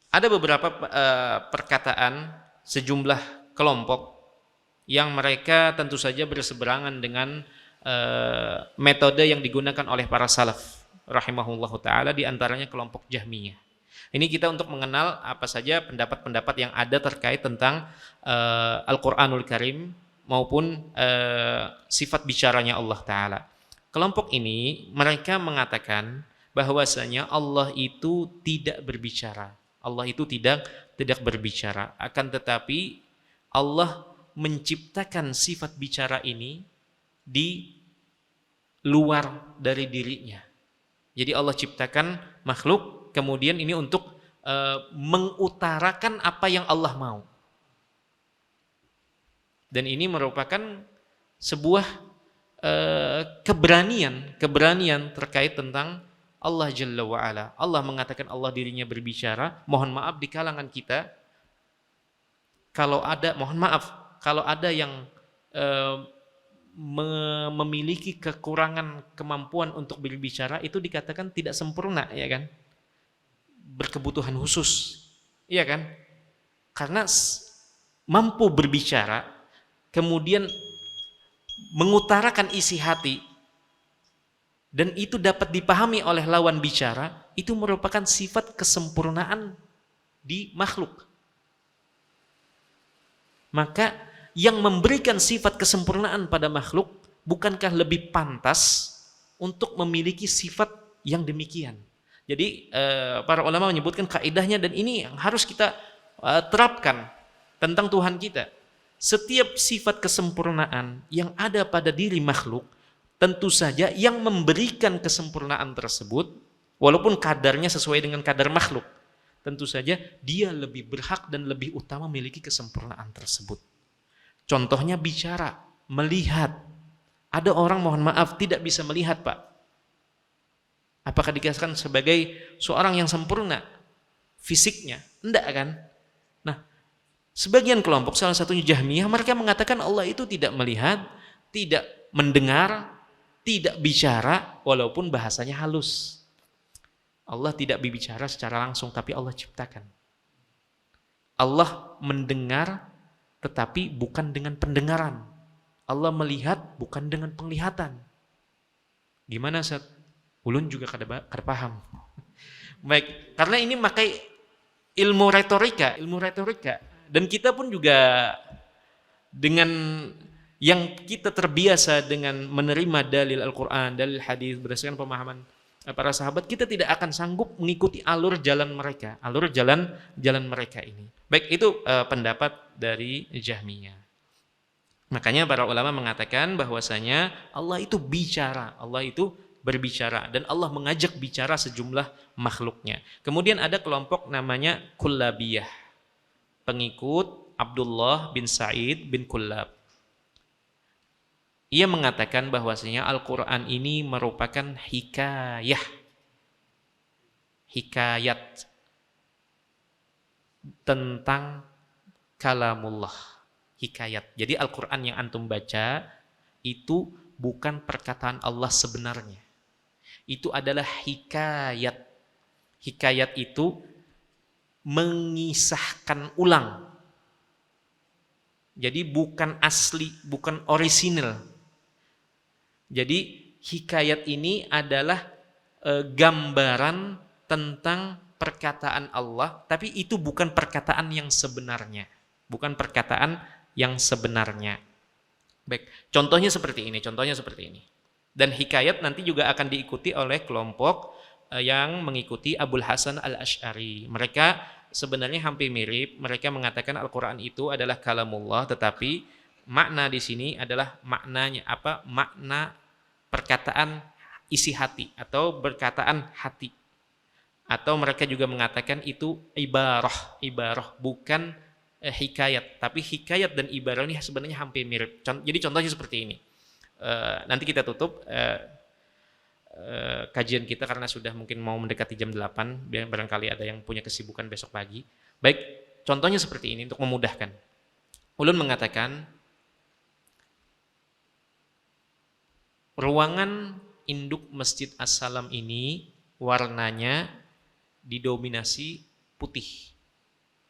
[SPEAKER 1] Ada beberapa perkataan sejumlah kelompok yang mereka tentu saja berseberangan dengan metode yang digunakan oleh para salaf rahimahullahu ta'ala, di antaranya kelompok Jahmiyah. Ini kita untuk mengenal apa saja pendapat-pendapat yang ada terkait tentang Al-Quranul Karim maupun sifat bicaranya Allah Ta'ala. Kelompok ini mereka mengatakan bahwasanya Allah itu tidak berbicara. Allah itu tidak berbicara. Akan tetapi Allah menciptakan sifat bicara ini di luar dari dirinya. Jadi Allah ciptakan makhluk, kemudian ini untuk mengutarakan apa yang Allah mau. Dan ini merupakan sebuah keberanian terkait tentang Allah Jalla wa'ala. Allah mengatakan Allah dirinya berbicara. Mohon maaf di kalangan kita, kalau ada yang memiliki kekurangan kemampuan untuk berbicara, itu dikatakan tidak sempurna, ya kan? Berkebutuhan khusus, iya kan? Karena mampu berbicara, kemudian mengutarakan isi hati, dan itu dapat dipahami oleh lawan bicara, itu merupakan sifat kesempurnaan di makhluk. Maka yang memberikan sifat kesempurnaan pada makhluk, bukankah lebih pantas untuk memiliki sifat yang demikian? Jadi para ulama menyebutkan kaidahnya, dan ini yang harus kita terapkan tentang Tuhan kita. Setiap sifat kesempurnaan yang ada pada diri makhluk, tentu saja yang memberikan kesempurnaan tersebut, walaupun kadarnya sesuai dengan kadar makhluk, tentu saja dia lebih berhak dan lebih utama memiliki kesempurnaan tersebut. Contohnya bicara, melihat. Ada orang, mohon maaf, tidak bisa melihat, Pak. Apakah dikatakan sebagai seorang yang sempurna fisiknya? Enggak kan? Nah, sebagian kelompok, salah satunya Jahmiyah, mereka mengatakan Allah itu tidak melihat, tidak mendengar, tidak bicara, walaupun bahasanya halus. Allah tidak berbicara secara langsung, tapi Allah ciptakan. Allah mendengar, tetapi bukan dengan pendengaran. Allah melihat, bukan dengan penglihatan. Gimana, Ustaz? Ulun juga kada paham. Baik, karena ini makai ilmu retorika. Dan kita pun juga dengan yang kita terbiasa dengan menerima dalil Al-Quran, dalil hadis berdasarkan pemahaman para sahabat, kita tidak akan sanggup mengikuti alur jalan mereka ini. Baik, itu pendapat dari Jahmiyah. Makanya para ulama mengatakan bahwasanya Allah itu bicara, Allah itu berbicara, dan Allah mengajak bicara sejumlah makhluknya. Kemudian ada kelompok namanya Kullabiyah, pengikut Abdullah bin Sa'id bin Kullab. Ia mengatakan bahwasanya Al-Quran ini merupakan hikayah, hikayat tentang kalamullah. Hikayat. Jadi Al-Quran yang antum baca itu bukan perkataan Allah sebenarnya. Itu adalah hikayat. Hikayat itu mengisahkan ulang. Jadi bukan asli, bukan orisinal. Jadi hikayat ini adalah gambaran tentang perkataan Allah, tapi itu bukan perkataan yang sebenarnya. Bukan perkataan yang sebenarnya. Baik, contohnya seperti ini. Dan hikayat nanti juga akan diikuti oleh kelompok yang mengikuti Abul Hasan Al-Asy'ari. Mereka sebenarnya hampir mirip. Mereka mengatakan Al-Quran itu adalah kalamullah, tetapi makna di sini adalah maknanya apa? Makna perkataan isi hati atau perkataan hati. Atau mereka juga mengatakan itu ibarah bukan hikayat. Tapi hikayat dan ibarah ini sebenarnya hampir mirip. Jadi contohnya seperti ini. Nanti kita tutup kajian kita karena sudah mungkin mau mendekati jam 8, barangkali ada yang punya kesibukan besok pagi. Baik, contohnya seperti ini untuk memudahkan. Ulun mengatakan ruangan induk Masjid As-Salam ini warnanya didominasi putih.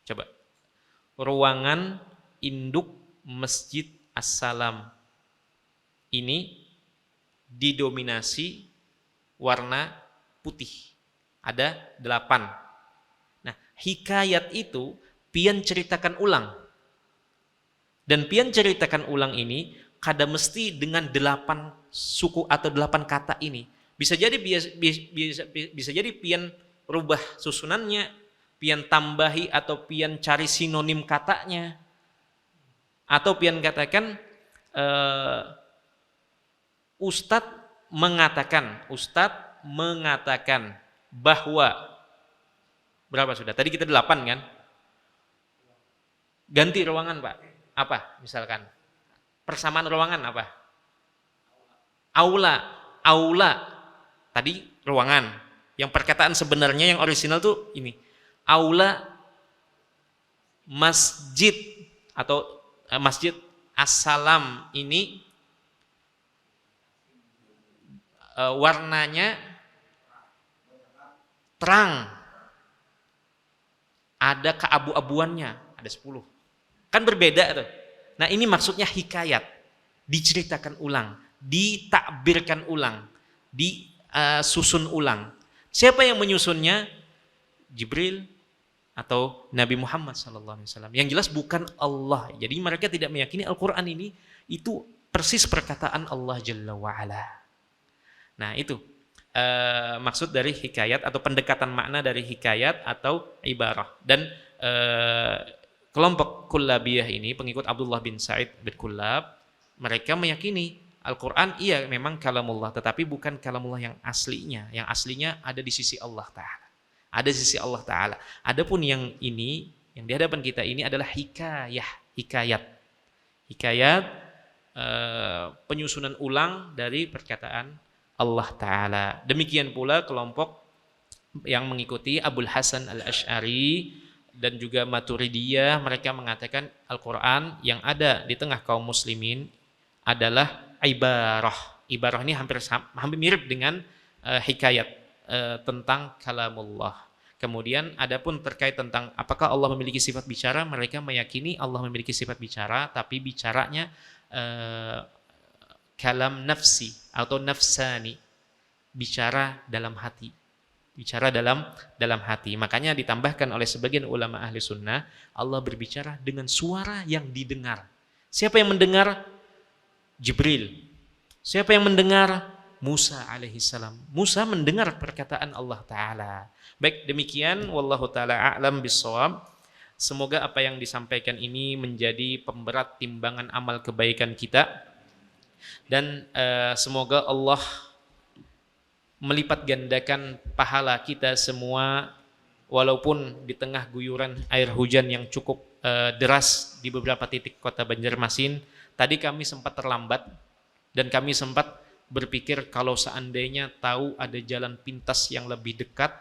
[SPEAKER 1] Coba. Ruangan induk Masjid As-Salam ini didominasi warna putih. Ada 8. Nah, hikayat itu pian ceritakan ulang. Dan pian ceritakan ulang ini kada mesti dengan 8 suku atau 8 kata ini. Bisa jadi bisa jadi pian rubah susunannya, pian tambahi atau pian cari sinonim katanya. Atau pian katakan Ustadz mengatakan bahwa berapa sudah? Tadi kita 8 kan? Ganti ruangan, Pak. Apa misalkan? Persamaan ruangan apa? Aula. Tadi ruangan. Yang perkataan sebenarnya yang orisinal tuh ini. Aula masjid atau Masjid As-Salam ini warnanya terang. Ada keabu-abuannya, ada 10. Kan berbeda tuh. Nah, ini maksudnya hikayat. Diceritakan ulang, ditakbirkan ulang, disusun ulang. Siapa yang menyusunnya? Jibril atau Nabi Muhammad SAW. Yang jelas bukan Allah. Jadi mereka tidak meyakini Al-Quran ini itu persis perkataan Allah Jalla wa'ala. Nah, itu maksud dari hikayat atau pendekatan makna dari hikayat atau ibarah. Dan kelompok Kullabiyah ini, pengikut Abdullah bin Sa'id bin Kullab, mereka meyakini Al-Quran iya memang kalamullah, tetapi bukan kalamullah yang aslinya. Yang aslinya ada di sisi Allah Ta'ala. Ada di sisi Allah Ta'ala. Adapun yang ini, yang di hadapan kita ini adalah hikayat. Hikayat penyusunan ulang dari perkataan Allah Ta'ala. Demikian pula kelompok yang mengikuti Abul Hasan Al-Asy'ari dan juga Maturidiyah, mereka mengatakan Al-Quran yang ada di tengah kaum muslimin adalah ibarah. Ibarah ini hampir mirip dengan hikayat tentang kalamullah. Kemudian adapun terkait tentang apakah Allah memiliki sifat bicara, mereka meyakini Allah memiliki sifat bicara, tapi bicaranya kalam nafsi atau nafsani, bicara dalam hati. Bicara dalam hati. Makanya ditambahkan oleh sebagian ulama ahli sunnah, Allah berbicara dengan suara yang didengar. Siapa yang mendengar? Jibril. Siapa yang mendengar? Musa alaihissalam. Musa mendengar perkataan Allah Ta'ala. Baik, demikian. Wallahu ta'ala a'lam bissawab. Semoga apa yang disampaikan ini menjadi pemberat timbangan amal kebaikan kita. Dan semoga Allah melipat gandakan pahala kita semua, walaupun di tengah guyuran air hujan yang cukup deras di beberapa titik kota Banjarmasin. Tadi kami sempat terlambat dan kami sempat berpikir kalau seandainya tahu ada jalan pintas yang lebih dekat,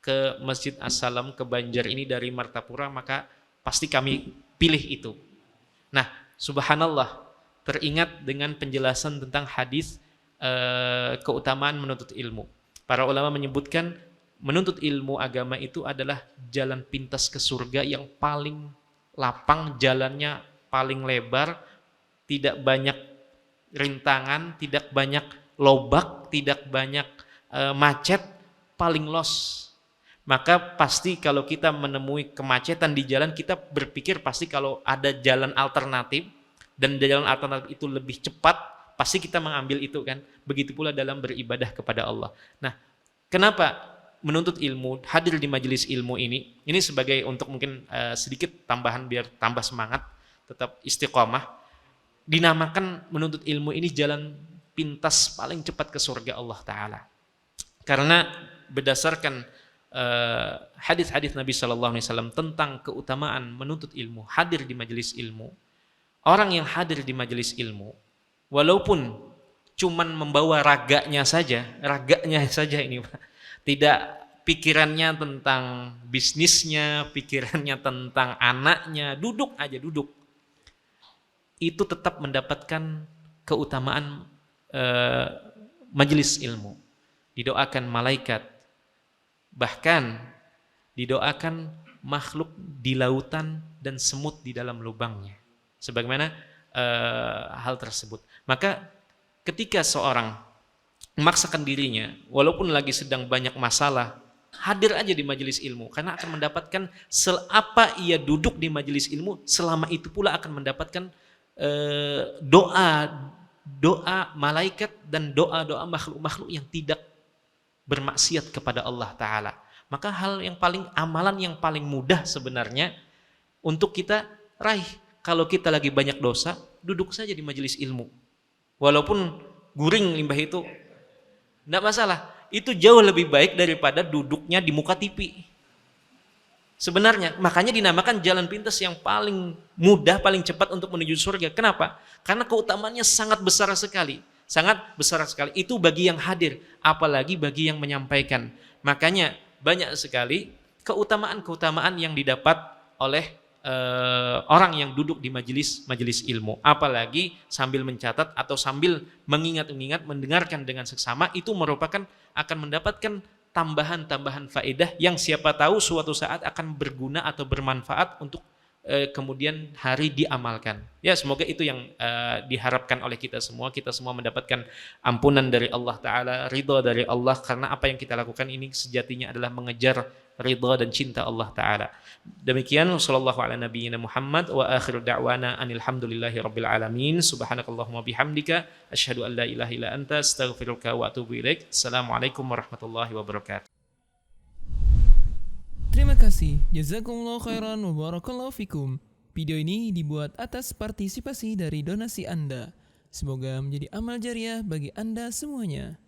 [SPEAKER 1] ke Masjid As-Salam ke Banjar ini dari Martapura, maka pasti kami pilih itu. Nah, subhanallah, teringat dengan penjelasan tentang hadis keutamaan menuntut ilmu. Para ulama menyebutkan menuntut ilmu agama itu adalah jalan pintas ke surga yang paling lapang, jalannya paling lebar, tidak banyak rintangan, tidak banyak lobak, tidak banyak macet, paling los. Maka pasti kalau kita menemui kemacetan di jalan, kita berpikir pasti kalau ada jalan alternatif dan jalan alternatif itu lebih cepat, pasti kita mengambil itu kan. Begitu pula dalam beribadah kepada Allah. Nah, kenapa menuntut ilmu, hadir di majelis ilmu ini sebagai untuk mungkin sedikit tambahan biar tambah semangat, tetap istiqomah. Dinamakan menuntut ilmu ini jalan pintas paling cepat ke surga Allah Ta'ala. Karena berdasarkan hadis-hadis Nabi Sallallahu Alaihi Wasallam tentang keutamaan menuntut ilmu, hadir di majelis ilmu. Orang yang hadir di majelis ilmu, walaupun cuman membawa raganya saja ini, Pak, tidak pikirannya tentang bisnisnya, pikirannya tentang anaknya, duduk, itu tetap mendapatkan keutamaan majelis ilmu. Didoakan malaikat, bahkan didoakan makhluk di lautan dan semut di dalam lubangnya. Sebagaimana hal tersebut. Maka ketika seorang memaksakan dirinya, walaupun lagi sedang banyak masalah, hadir aja di majelis ilmu, karena akan mendapatkan apa ia duduk di majelis ilmu, selama itu pula akan mendapatkan doa malaikat dan doa makhluk-makhluk yang tidak bermaksiat kepada Allah Ta'ala. Maka amalan yang paling mudah sebenarnya untuk kita raih. Kalau kita lagi banyak dosa, duduk saja di majelis ilmu. Walaupun guring limbah itu, tidak masalah. Itu jauh lebih baik daripada duduknya di muka TV. Sebenarnya, makanya dinamakan jalan pintas yang paling mudah, paling cepat untuk menuju surga. Kenapa? Karena keutamaannya sangat besar sekali. Itu bagi yang hadir, apalagi bagi yang menyampaikan. Makanya banyak sekali keutamaan-keutamaan yang didapat oleh orang yang duduk di majelis ilmu. Apalagi sambil mencatat atau sambil mengingat-ingat, mendengarkan dengan seksama, itu merupakan akan mendapatkan tambahan faedah yang siapa tahu suatu saat akan berguna atau bermanfaat untuk kemudian hari diamalkan. Ya, semoga itu yang diharapkan oleh kita semua mendapatkan ampunan dari Allah Ta'ala, ridha dari Allah, karena apa yang kita lakukan ini sejatinya adalah mengejar ridha dan cinta Allah Ta'ala. Demikian, sallallahu ala nabiyyina Muhammad wa akhiru da'wana anil hamdulillahi rabbil alamin. Subhanakallahumma bihamdika asyhadu an la ilaha illa anta astaghfiruka wa atubu ilaik. Assalamualaikum warahmatullahi wabarakatuh.
[SPEAKER 2] Terima kasih, jazakumullah khairan wa barakallahu fikum. Video ini dibuat atas partisipasi dari donasi Anda. Semoga menjadi amal jariah bagi Anda semuanya.